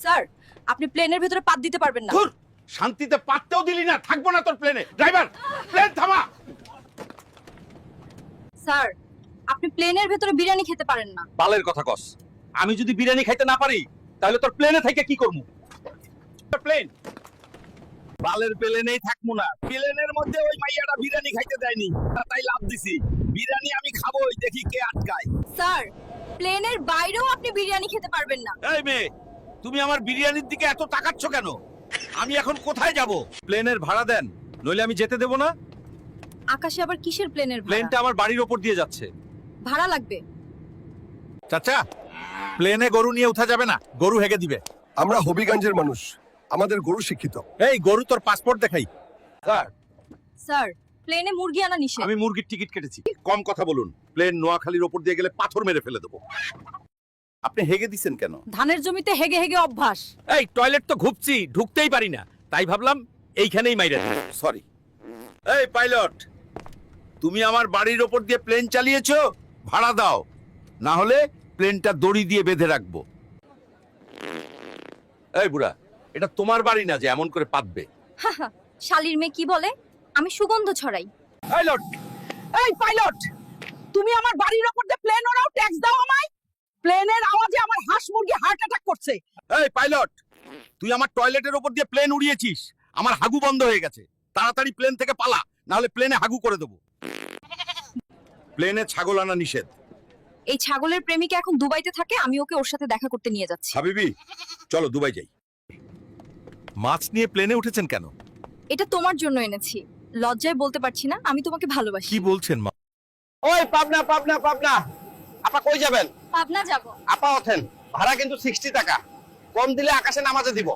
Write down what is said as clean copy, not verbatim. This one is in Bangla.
স্যার, আপনি প্লেনের ভেতরে পাত দিতে পারবেন না। ধুর, শান্তিতে পাততেও দিলি না, থাকবো না তোর প্লেনে। ড্রাইভার, প্লেন থামা। স্যার, আপনি প্লেনের ভেতরে বিরিয়ানি খেতে পারেন না। বালের কথা কস। আমি যদি বিরিয়ানি খাইতে না পারি তাহলে তোর প্লেনে থেকে কি করব? প্লেন বালের প্লেনেই থাকবো না। প্লেনের মধ্যে ওই মাইয়াটা বিরিয়ানি খাইতে দেয়নি, তাই লাভ দিছি। বিরিয়ানি আমি খাবোই, দেখি কে আটকায়। স্যার, প্লেনের বাইরেও আপনি বিরিয়ানি খেতে পারবেন না। এই মেয়ে, তুমি আমার বিরিয়ানির দিকে এত তাকাচ্ছ কেন? আমি এখন কোথায় যাব? প্লেনের ভাড়া দেন, নইলে আমি যেতে দেব না। আকাশে আবার কিসের প্লেনের ভাড়া? প্লেনটা আমার বাড়ির ওপর দিয়ে যাচ্ছে। ভাড়া লাগবে। চাচা, প্লেনে গরু নিয়ে উঠা যাবে না, গরু হেগে দিবে। আমরা হবিগঞ্জের মানুষ, আমাদের গরু শিক্ষিত। এই গরু, তোর পাসপোর্ট দেখাই। স্যার, স্যার, প্লেনে মুরগি আনা নিষেধ। আমি মুরগির টিকিট কেটেছি। কম কথা বলুন, প্লেন নোয়াখালীর ওপর দিয়ে গেলে পাথর মেরে ফেলে দেবো। আপনি হেগে দিছেন কেন? ধানের জমিতে হেগে হেগে অভ্যাস। এই টয়লেট তো ঘুপছি, ঢুকতেই পারি না, তাই ভাবলাম এইখানেই মাইরা দিই। সরি। এই পাইলট, তুমি আমার বাড়ির ওপর দিয়ে প্লেন চালিয়েছো, ভাড়া দাও, না হলে প্লেনটা দড়ি দিয়ে বেঁধে রাখবো। এই বুড়া, এটা তোমার বাড়ি না যে এমন করে পাতবে। শালির মেয়ে কি বলে? আমি সুগন্ধ ছড়াই। পাইলট, এই পাইলট, তুমি আমার বাড়ির ওপর দিয়ে প্লেন ওড়াও, ট্যাক্স দাও আমায়। প্লেনের আওয়াজে আমার হাঁস মুরগি হার্ট অ্যাটাক করছে। এই পাইলট, তুই আমার টয়লেটের ওপর দিয়ে প্লেন উড়িয়েছিস, আমার হাগু বন্ধ হয়ে গেছে। তাড়াতাড়ি প্লেন থেকে পালা, না হলে প্লেনে হাগু করে দেবো। প্লেনে ছাগল আনা নিষেধ। এই ছাগলের প্রেমিকা এখন দুবাইতে থাকে, আমি ওকে ওর সাথে দেখা করতে নিয়ে যাচ্ছি। হাবিবি, চলো দুবাই যাই। মাছ নিয়ে প্লেনে উঠেছেন কেন? এটা তোমার জন্য এনেছি। লজ্জায় বলতে পারছি না, আমি তোমাকে ভালোবাসি। কি বলছেন মা? ওই পাবনা পাবনা পাবনা, আপা কই যাবেন? পাবনা যাব। আপা ওঠেন, ভাড়া কিন্তু 60 টাকা, কম দিলে আকাশে নামাজে দিব।